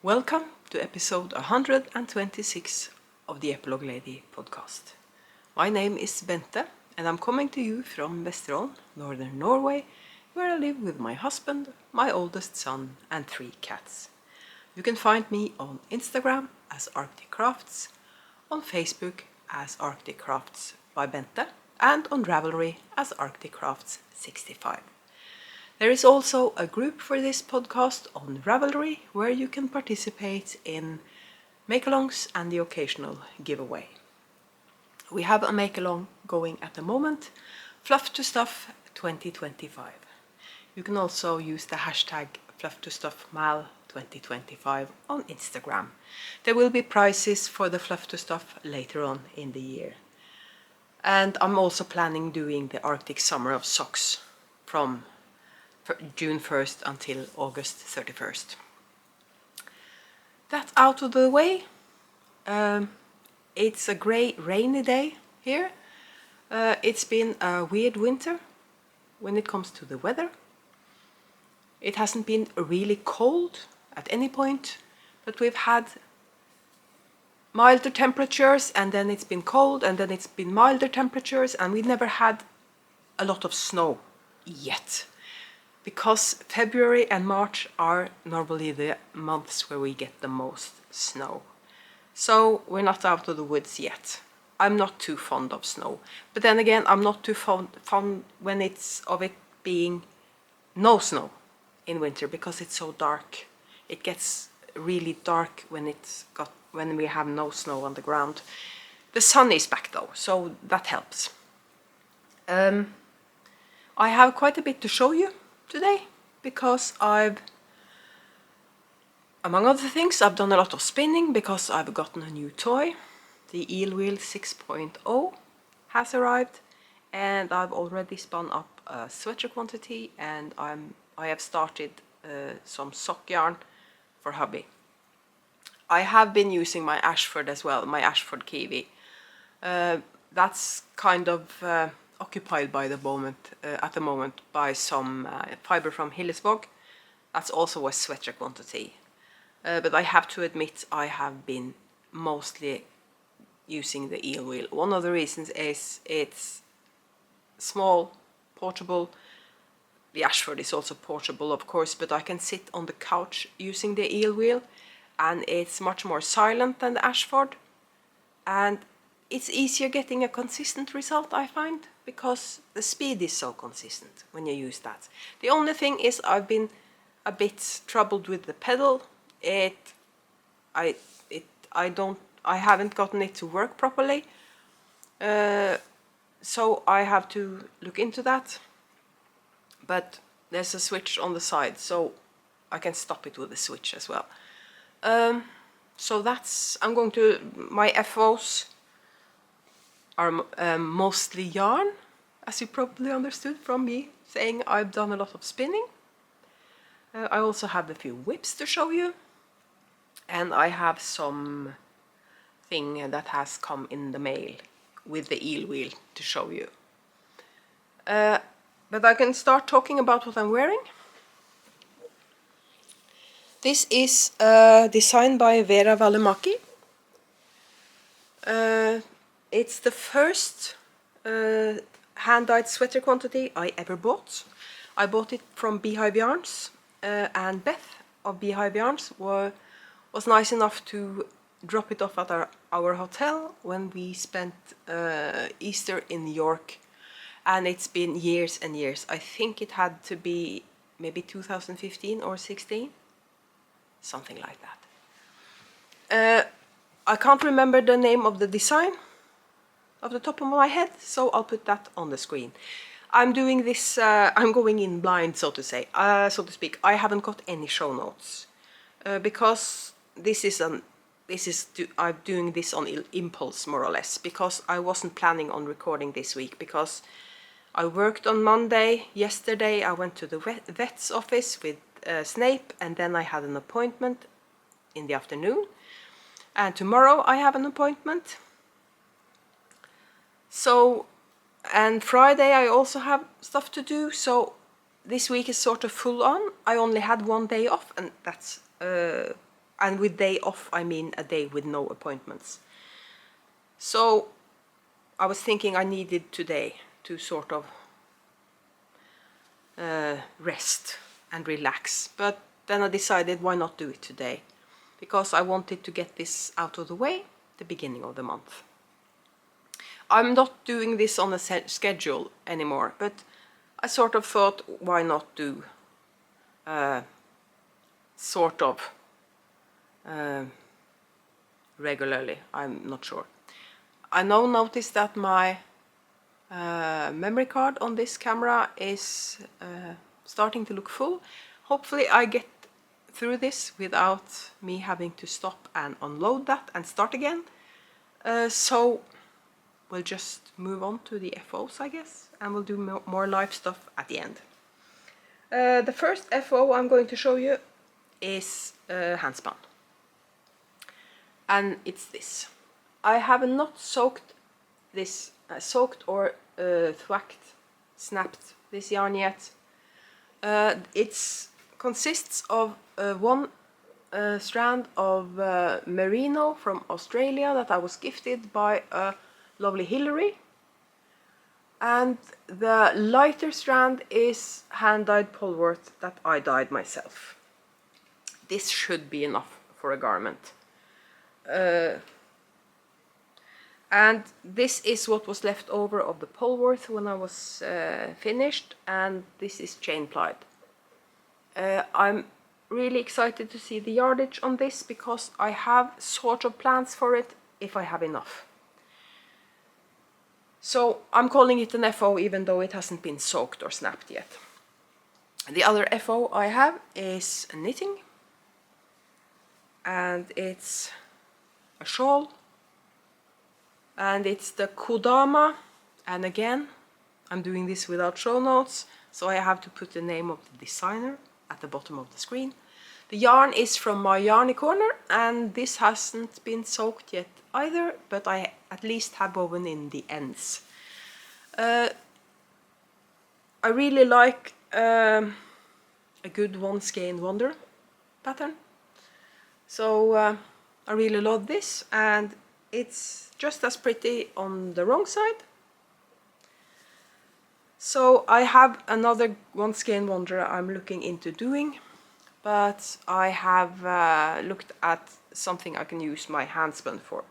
Welcome to episode 126 of the Epilogue Lady podcast. My name is Bente and I'm coming to you from Vesterålen, northern Norway, where I live with my husband, my oldest son and 3 cats. You can find me on Instagram as Arctic Crafts, on Facebook as Arctic Crafts by Bente, and on Ravelry as Arctic Crafts 65. There is also a group for this podcast on Ravelry where you can participate in make-alongs and the occasional giveaway. We have a make-along going at the moment, Fluff to Stuff 2025. You can also use the hashtag FluffToStuffMal2025 on Instagram. There will be prizes for the Fluff to Stuff later on in the year. And I'm also planning doing the Arctic Summer of Socks from June 1st until August 31st. That's out of the way. It's a grey, rainy day here. It's been a weird winter when it comes to the weather. It hasn't been really cold at any point, but we've had milder temperatures and then it's been cold and then it's been milder temperatures, and we never had a lot of snow yet. Because February and March are normally the months where we get the most snow. So we're not out of the woods yet. I'm not too fond of snow. But then again, I'm not too fond when it's of it being no snow in winter because it's so dark. It gets really dark when we have no snow on the ground. The sun is back though, so that helps. I have quite a bit to show you today because among other things, I've done a lot of spinning because I've gotten a new toy. The Eel Wheel 6.0 has arrived and I've already spun up a sweater quantity, and I have started some sock yarn for hubby. I have been using my Ashford as well, my Ashford Kiwi. That's kind of occupied by the moment, at the moment by some fiber from Hillesvåg. That's also a sweater quantity. But I have to admit I have been mostly using the Eel Wheel. One of the reasons is it's small, portable. The Ashford is also portable, of course, but I can sit on the couch using the Eel Wheel, and it's much more silent than the Ashford. And it's easier getting a consistent result, I find, because the speed is so consistent when you use that. The only thing is I've been a bit troubled with the pedal. I haven't gotten it to work properly, so I have to look into that. But there's a switch on the side, so I can stop it with the switch as well. So my FOs are mostly yarn, as you probably understood from me saying I've done a lot of spinning. I also have a few whips to show you, and I have some thing that has come in the mail with the Eel Wheel to show you. But I can start talking about what I'm wearing. This is designed by Veera Välimäki. It's the first hand-dyed sweater quantity I ever bought. I bought it from Beehive Yarns, and Beth of Beehive Yarns was nice enough to drop it off at our hotel when we spent Easter in New York. And it's been years and years. I think it had to be maybe 2015 or 16, something like that. I can't remember the name of the design off the top of my head, so I'll put that on the screen. I'm doing this, I'm going in blind, so to speak. I haven't got any show notes because I'm doing this on impulse, more or less, because I wasn't planning on recording this week because I worked on Monday. Yesterday I went to the vet's office with Snape, and then I had an appointment in the afternoon, and tomorrow I have an appointment. So, and Friday I also have stuff to do, so this week is sort of full on. I only had one day off, and that's And with day off, I mean a day with no appointments. So I was thinking I needed today to sort of rest and relax. But then I decided, why not do it today? Because I wanted to get this out of the way the beginning of the month. I'm not doing this on a schedule anymore, but I sort of thought, why not do sort of regularly. I'm not sure. I now notice that my memory card on this camera is starting to look full. Hopefully I get through this without me having to stop and unload that and start again. So we'll just move on to the FOs, I guess, and we'll do more live stuff at the end. The first FO I'm going to show you is handspan. And it's this. I have not soaked this, or thwacked, snapped this yarn yet. It consists of one strand of merino from Australia that I was gifted by a lovely Hillary. And the lighter strand is hand-dyed polworth that I dyed myself. This should be enough for a garment. And this is what was left over of the polworth when I was finished, and this is chain plied. I'm really excited to see the yardage on this because I have sort of plans for it if I have enough. So I'm calling it an FO even though it hasn't been soaked or snapped yet. The other FO I have is knitting, and it's a shawl, and it's the Kodama, and again I'm doing this without show notes, so I have to put the name of the designer at the bottom of the screen. The yarn is from my Yarny Corner, and this hasn't been soaked yet either, but I at least have woven in the ends. I really like a good one skein wonder pattern, so I really love this, and it's just as pretty on the wrong side. So I have another one skein wonder I'm looking into doing, but I have looked at something I can use my handspan for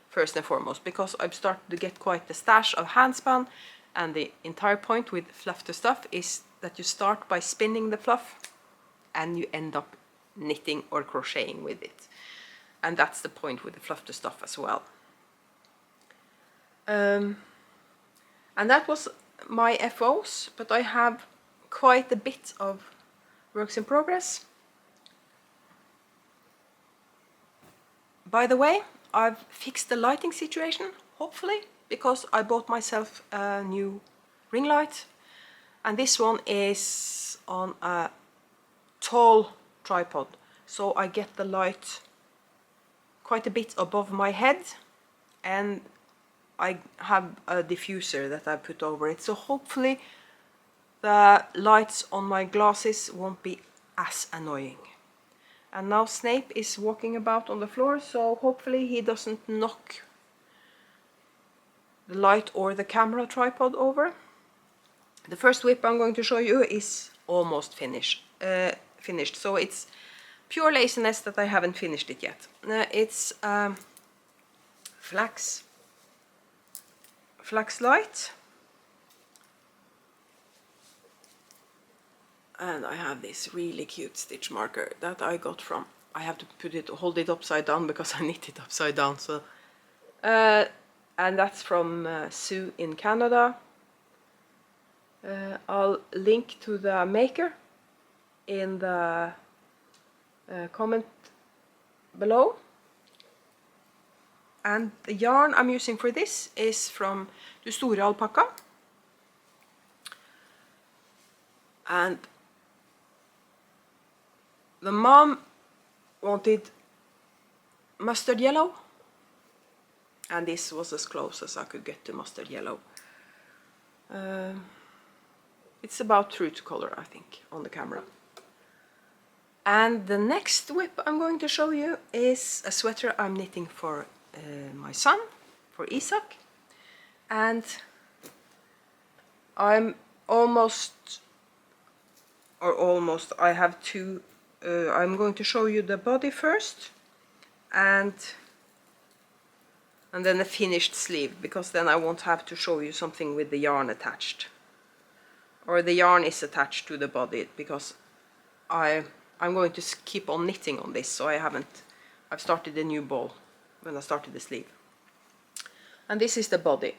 first and foremost, because I've started to get quite the stash of handspan, and the entire point with fluff to stuff is that you start by spinning the fluff and you end up knitting or crocheting with it, and that's the point with the fluff to stuff as well. And that was my FOs, but I have quite a bit of works in progress. By the way, I've fixed the lighting situation, hopefully, because I bought myself a new ring light, and this one is on a tall tripod, so I get the light quite a bit above my head, and I have a diffuser that I put over it, so hopefully the lights on my glasses won't be as annoying. And now Snape is walking about on the floor, so hopefully he doesn't knock the light or the camera tripod over. The first whip I'm going to show you is almost finished, so it's pure laziness that I haven't finished it yet. It's Flax light, and I have this really cute stitch marker that I got from, I have to hold it upside down because I knit it upside down, so and that's from Sue in Canada. I'll link to the maker in the comment below. And the yarn I'm using for this is from Du Store Alpakka. And the mom wanted mustard yellow, and this was as close as I could get to mustard yellow. It's about true to color, I think, on the camera. And the next whip I'm going to show you is a sweater I'm knitting for my son, for Isak. And I'm almost, I have two, I'm going to show you the body first, and then the finished sleeve, because then I won't have to show you something with the yarn attached. Or the yarn is attached to the body, because I'm going to keep on knitting on this, so I've started a new ball when I started the sleeve. And this is the body.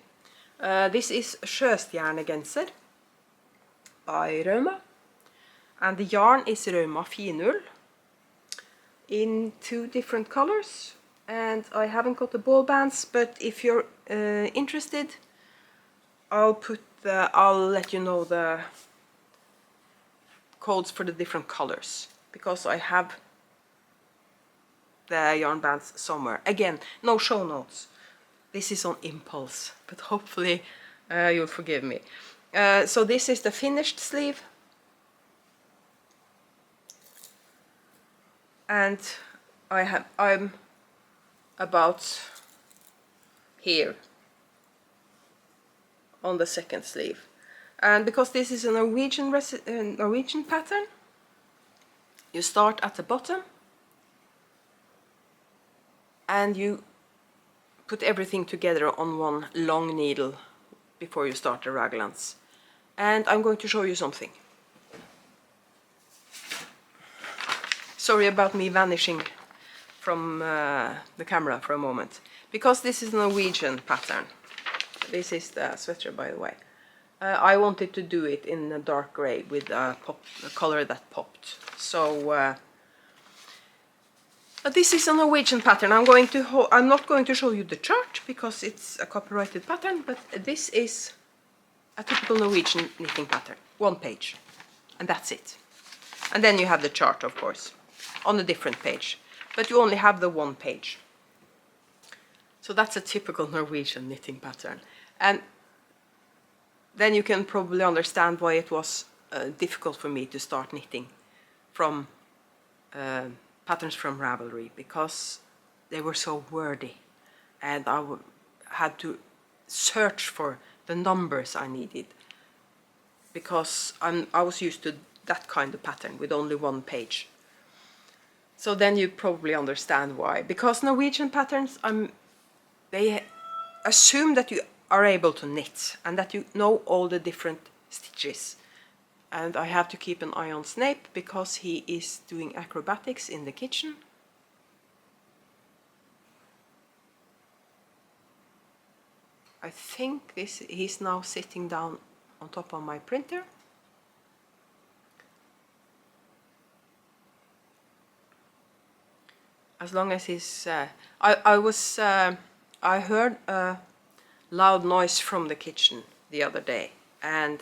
This is Sjøstjernegenser by Rauma, and the yarn is Rauma finull in 2 different colors. And I haven't got the ball bands, but if you're interested, I'll let you know the codes for the different colors, because I have the yarn bands somewhere. Again, no show notes. This is on impulse, but hopefully you'll forgive me. So this is the finished sleeve, and I'm about here on the second sleeve. And because this is a Norwegian pattern, you start at the bottom and you put everything together on one long needle before you start the raglans. And I'm going to show you something. Sorry about me vanishing from the camera for a moment, because this is a Norwegian pattern. This is the sweater, by the way. I wanted to do it in a dark grey with a color that popped. So, but this is a Norwegian pattern. I'm not going to show you the chart because it's a copyrighted pattern, but this is a typical Norwegian knitting pattern. 1 page, and that's it. And then you have the chart, of course, on a different page, but you only have the 1 page. So that's a typical Norwegian knitting pattern. And then you can probably understand why it was difficult for me to start knitting from patterns from Ravelry, because they were so wordy, and I had to search for the numbers I needed, because I was used to that kind of pattern with only 1 page. So then you probably understand why. Because Norwegian patterns, they assume that you are able to knit and that you know all the different stitches. And I have to keep an eye on Snape because he is doing acrobatics in the kitchen. I think he's now sitting down on top of my printer. As long as he's... I heard a loud noise from the kitchen the other day, and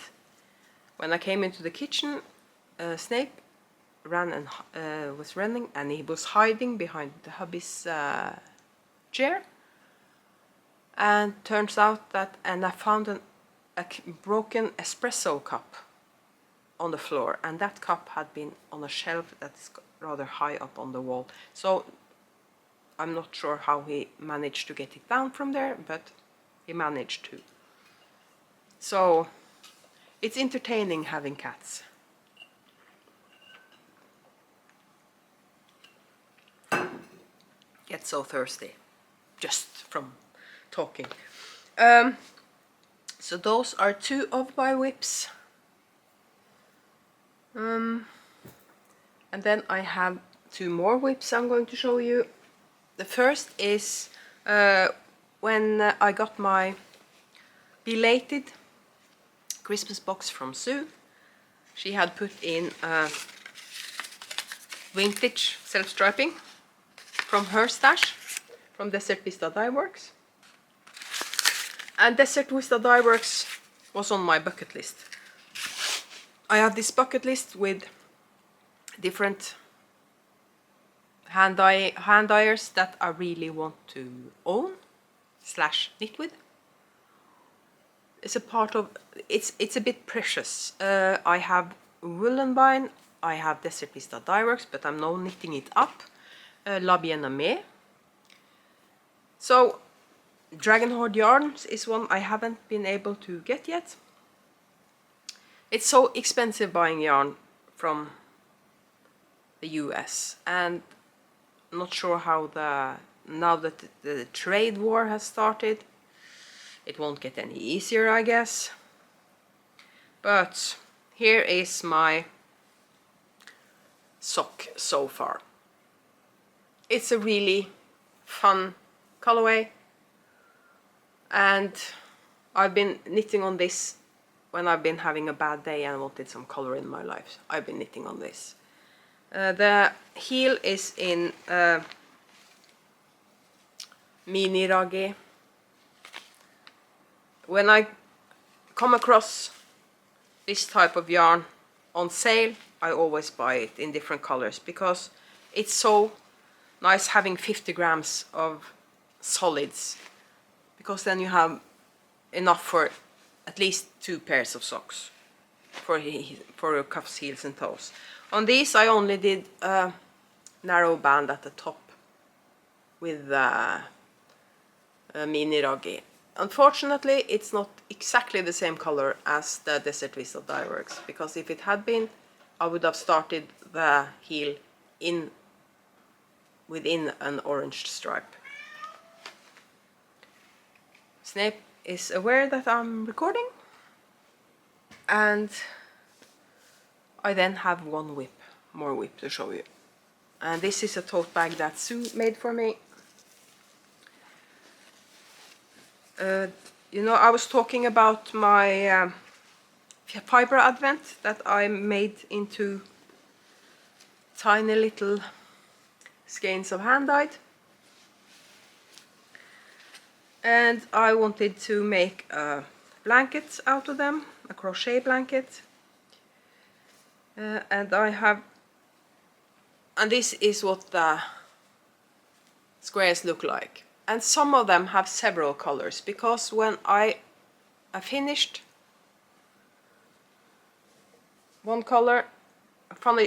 when I came into the kitchen, Snape was running, and he was hiding behind the hubby's chair. And turns out that, and I found a broken espresso cup on the floor, and that cup had been on a shelf that's rather high up on the wall. So I'm not sure how he managed to get it down from there, but he managed to. So it's entertaining having cats. Get so thirsty just from talking. So those are 2 of my whips. And then I have 2 more whips I'm going to show you. The first is when I got my belated Christmas box from Sue. She had put in vintage self-striping from her stash, from Desert Vista Dye Works. And Desert Vista Dye Works was on my bucket list. I have this bucket list with different hand dyers that I really want to own / knit with. It's a part of, it's a bit precious. I have Woolenbine I have Desert Vista Dyeworks, but I'm now knitting it up. La Bien-Aimée. So Dragon Horde yarns is one I haven't been able to get yet. It's so expensive buying yarn from the US, and I'm not sure how now that the trade war has started, it won't get any easier, I guess. But here is my sock so far. It's a really fun colorway, and I've been knitting on this when I've been having a bad day and wanted some color in my life. I've been knitting on this. The heel is in mini raggi. When I come across this type of yarn on sale, I always buy it in different colors because it's so nice having 50 grams of solids, because then you have enough for at least 2 pairs of socks for your cuffs, heels and toes. On these I only did a narrow band at the top with a mini raggi. Unfortunately, it's not exactly the same color as the Desert Vista Dyeworks, because if it had been, I would have started the heel within an orange stripe. Snape is aware that I'm recording, and I then have one more whip to show you. And this is a tote bag that Sue made for me. You know, I was talking about my fiber advent that I made into tiny little skeins of hand-dyed. And I wanted to make a blanket out of them, a crochet blanket. And this is what the squares look like. And some of them have several colors, because when I finished one color,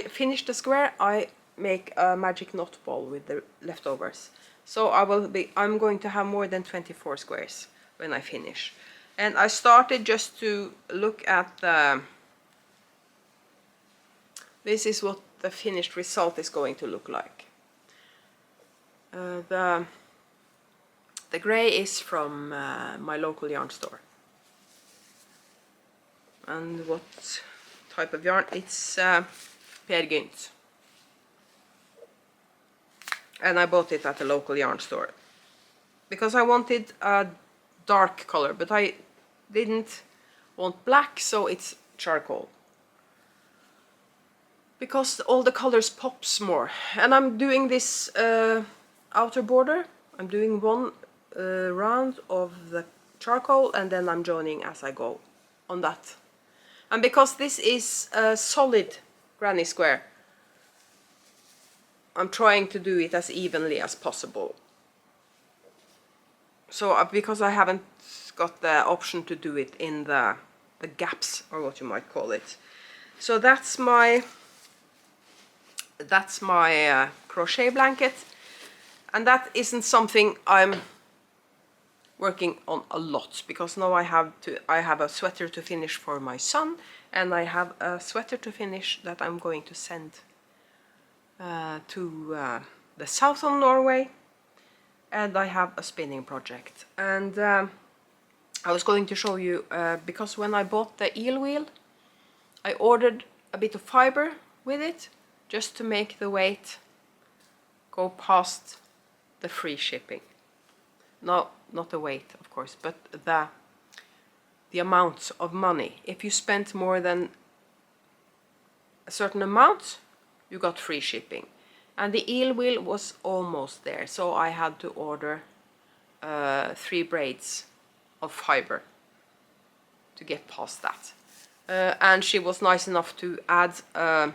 finish the square, I make a magic knot ball with the leftovers. So I'm going to have more than 24 squares when I finish. And I started just to look at this is what the finished result is going to look like. The grey is from my local yarn store. And what type of yarn? It's Per Gynt. And I bought it at the local yarn store because I wanted a dark color, but I didn't want black, so it's charcoal, because all the colors pops more. And I'm doing this outer border. I'm doing one round of the charcoal, and then I'm joining as I go on that. And because this is a solid granny square, I'm trying to do it as evenly as possible. So because I haven't got the option to do it in the gaps, or what you might call it. So that's my crochet blanket, and that isn't something I'm working on a lot, because now I have a sweater to finish for my son, and I have a sweater to finish that I'm going to send to the south of Norway, and I have a spinning project. And I was going to show you, because when I bought the eel wheel, I ordered a bit of fiber with it, just to make the weight go past the free shipping. No, not the weight, of course, but the amount of money. If you spent more than a certain amount, you got free shipping. And the eel wheel was almost there, so I had to order 3 braids of fiber to get past that. And she was nice enough to add a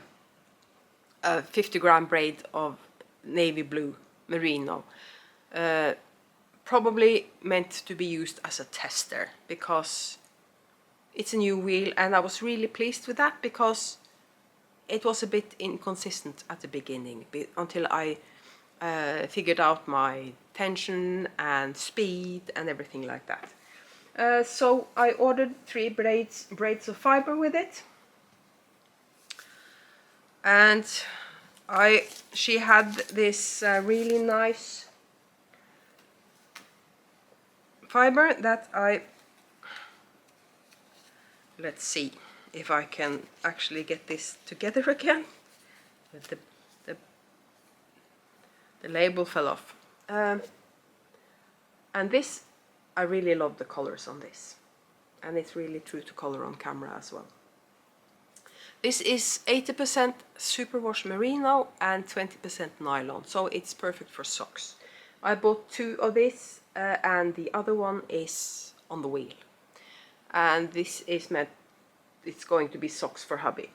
50-gram braid of navy blue merino. Probably meant to be used as a tester, because it's a new wheel, and I was really pleased with that, because it was a bit inconsistent at the beginning until I figured out my tension and speed and everything like that. So I ordered 3 braids of fiber with it, and she had this really nice fiber that let's see if I can actually get this together again. But the label fell off. And this, I really love the colors on this, and it's really true to color on camera as well. This is 80% superwash merino and 20% nylon, so it's perfect for socks. I bought 2 of this, and the other one is on the wheel. And this is it's going to be socks for hubby.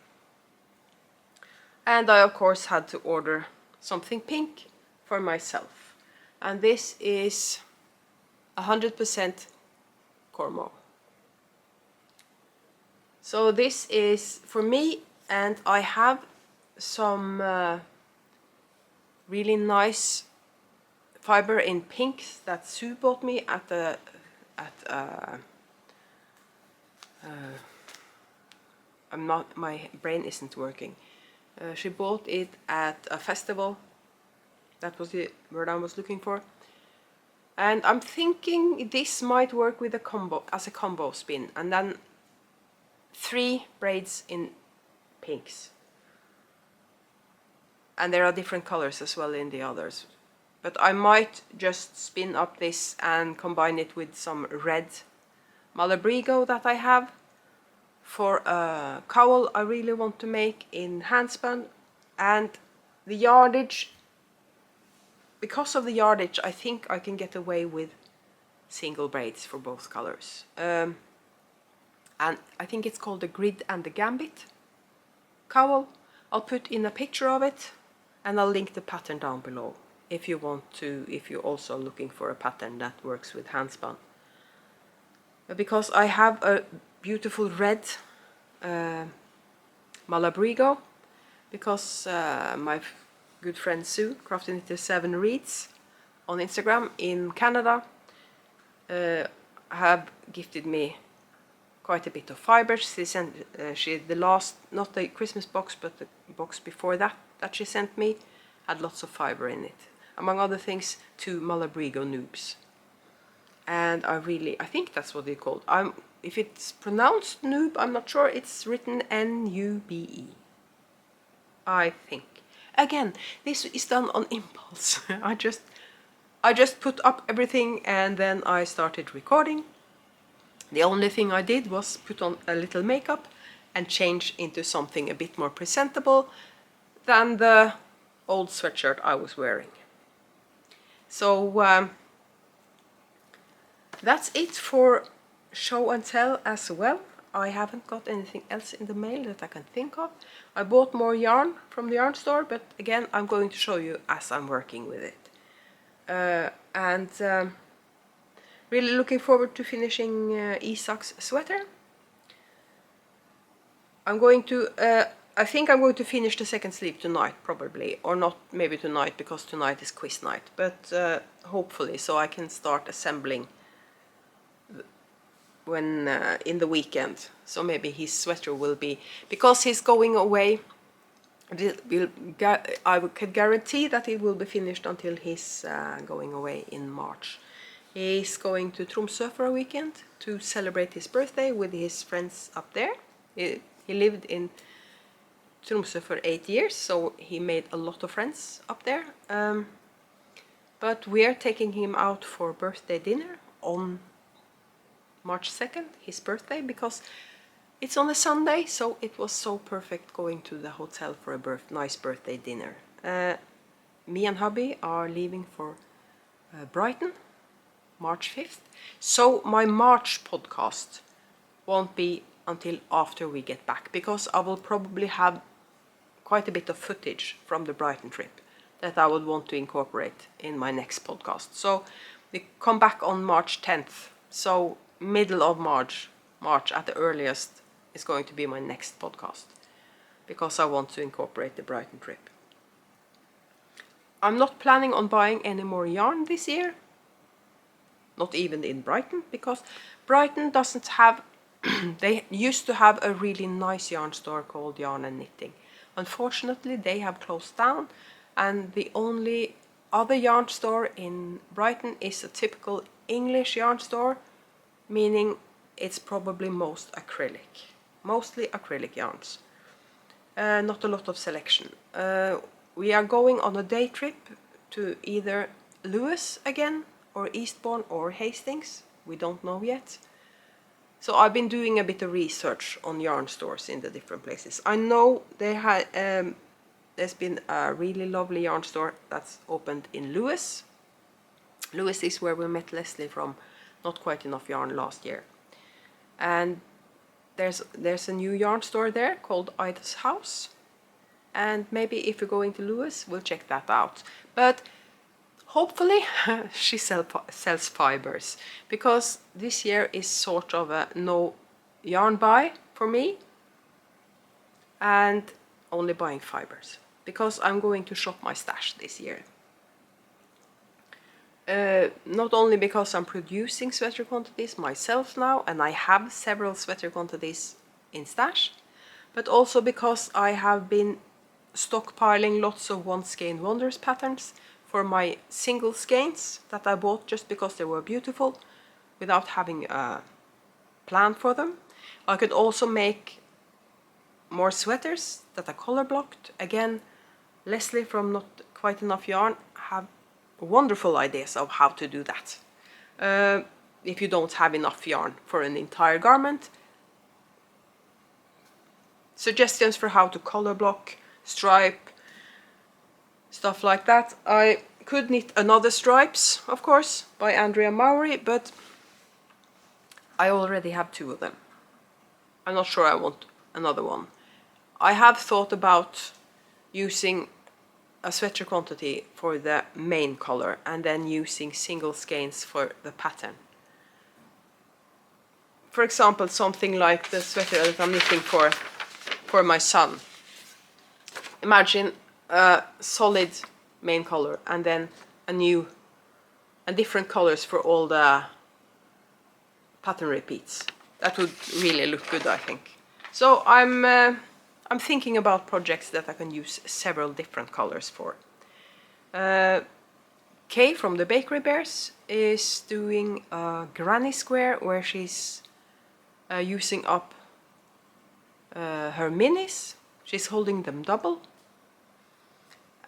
And I of course had to order something pink for myself. And this is 100% Cormo. So this is for me, and I have some really nice fiber in pink that Sue bought me at my brain isn't working. She bought it at a festival. That was the word I was looking for. And I'm thinking this might work with a combo, as a combo spin, and then 3 braids in pinks. And there are different colors as well in the others. But I might just spin up this and combine it with some red Malabrigo that I have for a cowl I really want to make in handspun. And the yardage, because of the yardage, I think I can get away with single braids for both colors. And I think it's called the Grid and the Gambit cowl. I'll put in a picture of it, and I'll link the pattern down below if you want to, if you're also looking for a pattern that works with handspun. Because I have a beautiful red Malabrigo, because my good friend Sue, Crafty97 Reads on Instagram in Canada, have gifted me quite a bit of fibers. She sent the last, not the Christmas box, but the box before that she sent me, had lots of fiber in it. Among other things, 2 Malabrigo noobs. And I think that's what they're called. If it's pronounced noob, I'm not sure. It's written N-U-B-E, I think. Again, this is done on impulse. I just put up everything and then I started recording. The only thing I did was put on a little makeup and change into something a bit more presentable than the old sweatshirt I was wearing. So that's it for show and tell as well. I haven't got anything else in the mail that I can think of. I bought more yarn from the yarn store, but again, I'm going to show you as I'm working with it. Really looking forward to finishing Isak's sweater. I think I'm going to finish the second sleeve tonight, probably, or not maybe tonight, because tonight is quiz night, but hopefully, so I can start assembling when in the weekend. So maybe his sweater will be, because he's going away, I can guarantee that it will be finished until he's going away in March. He's going to Tromsø for a weekend to celebrate his birthday with his friends up there. He lived in Tromsø for 8 years, so he made a lot of friends up there. But we are taking him out for birthday dinner on March 2nd, his birthday, because it's on a Sunday, so it was so perfect going to the hotel for a nice birthday dinner. Me and hubby are leaving for Brighton, March 5th. So my March podcast won't be until after we get back, because I will probably have quite a bit of footage from the Brighton trip that I would want to incorporate in my next podcast. So we come back on March 10th. So middle of March at the earliest is going to be my next podcast. because I want to incorporate the Brighton trip. I'm not planning on buying any more yarn this year, not even in Brighton, because Brighton doesn't have, they used to have a really nice yarn store called Yarn and Knitting. Unfortunately, they have closed down, and the only other yarn store in Brighton is a typical English yarn store, meaning it's probably mostly acrylic yarns. Not a lot of selection. We are going on a day trip to either Lewes again, or Eastbourne, or Hastings. We don't know yet. So I've been doing a bit of research on yarn stores in the different places. I know there's been a really lovely yarn store that's opened in Lewes. Lewes is where we met Leslie from Not Quite Enough Yarn last year. And there's a new yarn store there called Ida's House. And maybe if we're going to Lewes, we'll check that out. But hopefully she sells fibers, because this year is sort of a no yarn buy for me, and only buying fibers, because I'm going to shop my stash this year. Not only because I'm producing sweater quantities myself now, and I have several sweater quantities in stash, but also because I have been stockpiling lots of One Skein Wonders patterns for my single skeins that I bought just because they were beautiful, without having a plan for them. I could also make more sweaters that are color blocked. Again, Leslie from Not Quite Enough Yarn have wonderful ideas of how to do that. If you don't have enough yarn for an entire garment, suggestions for how to color block, stripe, stuff like that. I could knit another stripes, of course, by Andrea Mowry, but I already have 2 of them. I'm not sure I want another one. I have thought about using a sweater quantity for the main color and then using single skeins for the pattern. For example, something like the sweater that I'm knitting for my son. Imagine a solid main color and then different colors for all the pattern repeats. That would really look good, I think. So I'm thinking about projects that I can use several different colors for. Kay from the Bakery Bears is doing a granny square where she's using up her minis. She's holding them double.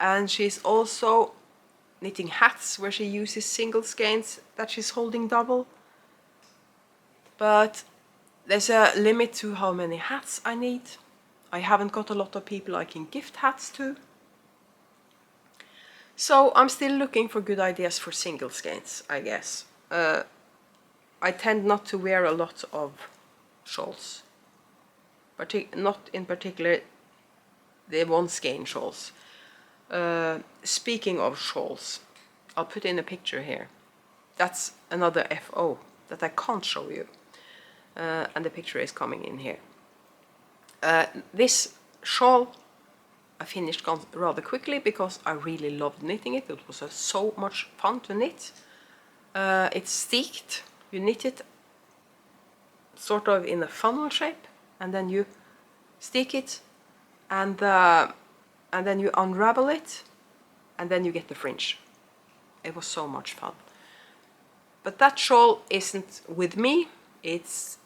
And she's also knitting hats where she uses single skeins that she's holding double. But there's a limit to how many hats I need. I haven't got a lot of people I can gift hats to. So I'm still looking for good ideas for single skeins, I guess. I tend not to wear a lot of shawls. Not in particular the One Skein shawls. Speaking of shawls, I'll put in a picture here. That's another FO that I can't show you. And the picture is coming in here. This shawl I finished rather quickly because I really loved knitting it. It was so much fun to knit. It's steeked. You knit it sort of in a funnel shape, and then you steek it, and then you unravel it, and then you get the fringe. It was so much fun. But that shawl isn't with me, it's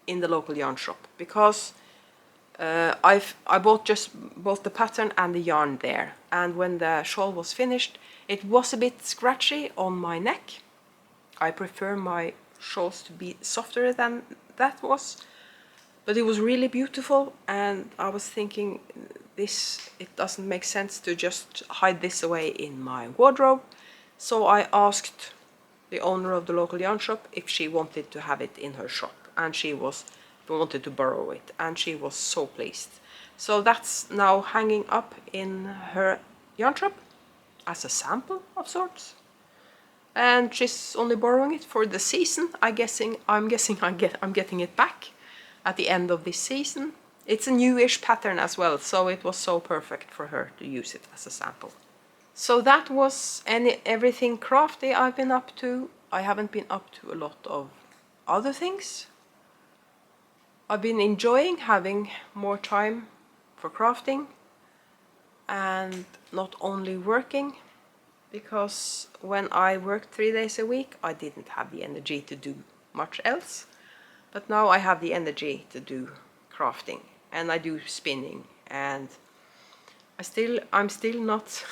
in the local yarn shop, because I bought just both the pattern and the yarn there, and when the shawl was finished it was a bit scratchy on my neck. I prefer my shawls to be softer than that was, but it was really beautiful, and I was thinking it doesn't make sense to just hide this away in my wardrobe. So I asked the owner of the local yarn shop if she wanted to have it in her shop, and she wanted to borrow it, and she was so pleased. So that's now hanging up in her yarn shop as a sample of sorts, and she's only borrowing it for the season. I'm guessing I'm getting it back at the end of this season. It's a newish pattern as well, so it was so perfect for her to use it as a sample. So that was everything crafty I've been up to. I haven't been up to a lot of other things. I've been enjoying having more time for crafting and not only working, because when I worked 3 days a week I didn't have the energy to do much else, but now I have the energy to do crafting, and I do spinning, and I'm still not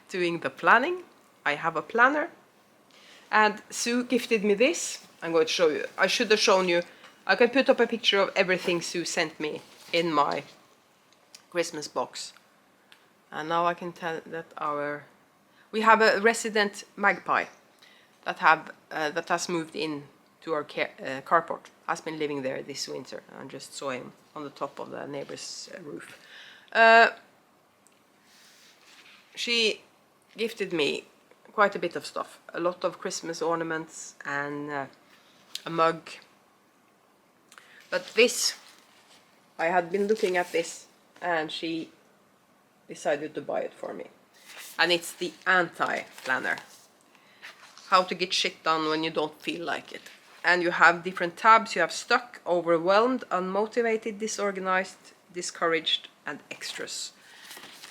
doing the planning. I have a planner, and Sue gifted me this. I'm going to show you. I should have shown you. I can put up a picture of everything Sue sent me in my Christmas box. And now I can tell that we have a resident magpie that has moved in to our carport. Has been living there this winter. I just saw him on the top of the neighbor's roof. She gifted me quite a bit of stuff. A lot of Christmas ornaments and a mug. But this, I had been looking at this and she decided to buy it for me. And it's the anti-planner. How to get shit done when you don't feel like it. And you have different tabs. You have stuck, overwhelmed, unmotivated, disorganized, discouraged, and extras.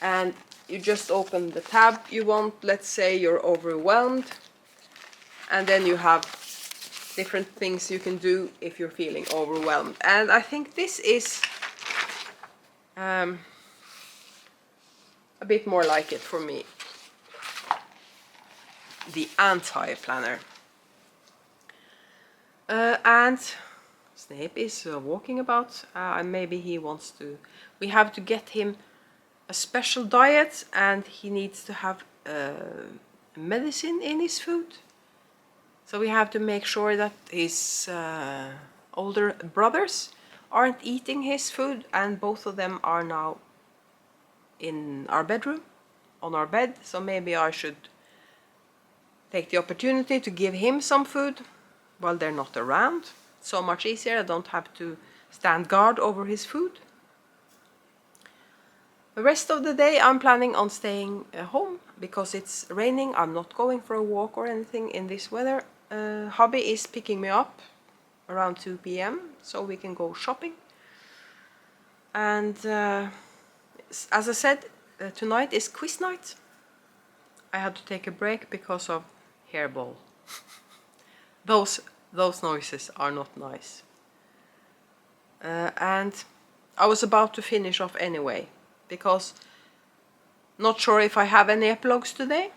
And you just open the tab you want. Let's say you're overwhelmed. And then you have different things you can do if you're feeling overwhelmed. And I think this is a bit more like it for me. The anti-planner. And Snape is walking about, and maybe he wants to... We have to get him a special diet, and he needs to have medicine in his food. So we have to make sure that his older brothers aren't eating his food, and both of them are now in our bedroom, on our bed. So maybe I should take the opportunity to give him some food while they're not around. So much easier. I don't have to stand guard over his food. The rest of the day I'm planning on staying home because it's raining. I'm not going for a walk or anything in this weather. Hubby is picking me up around 2 p.m. so we can go shopping. And as I said, tonight is quiz night. I had to take a break because of hairball. Those noises are not nice. And I was about to finish off anyway, because not sure if I have any epilogues today.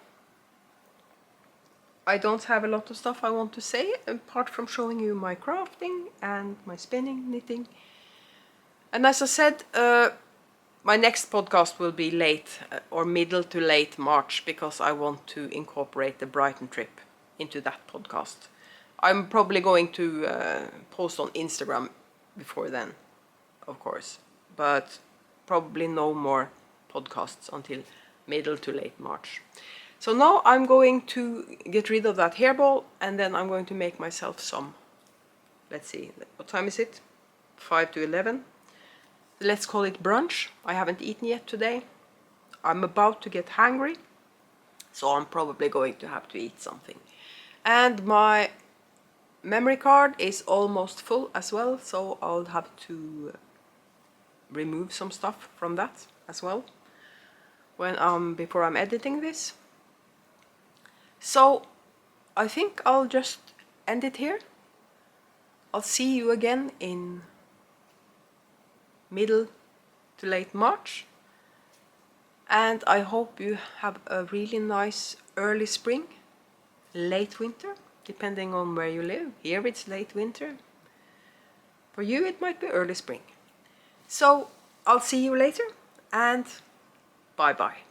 I don't have a lot of stuff I want to say, apart from showing you my crafting and my spinning, knitting. And as I said, my next podcast will be late or middle to late March, because I want to incorporate the Brighton trip into that podcast. I'm probably going to post on Instagram before then, of course, but probably no more podcasts until middle to late March. So now I'm going to get rid of that hairball, and then I'm going to make myself some, let's see, what time is it? 5 to 11. Let's call it brunch. I haven't eaten yet today. I'm about to get hungry, so I'm probably going to have to eat something. And my memory card is almost full as well, so I'll have to remove some stuff from that as well before I'm editing this. So I think I'll just end it here. I'll see you again in middle to late March, and I hope you have a really nice early spring, late winter, depending on where you live. Here it's late winter. For you it might be early spring. So I'll see you later, and bye bye.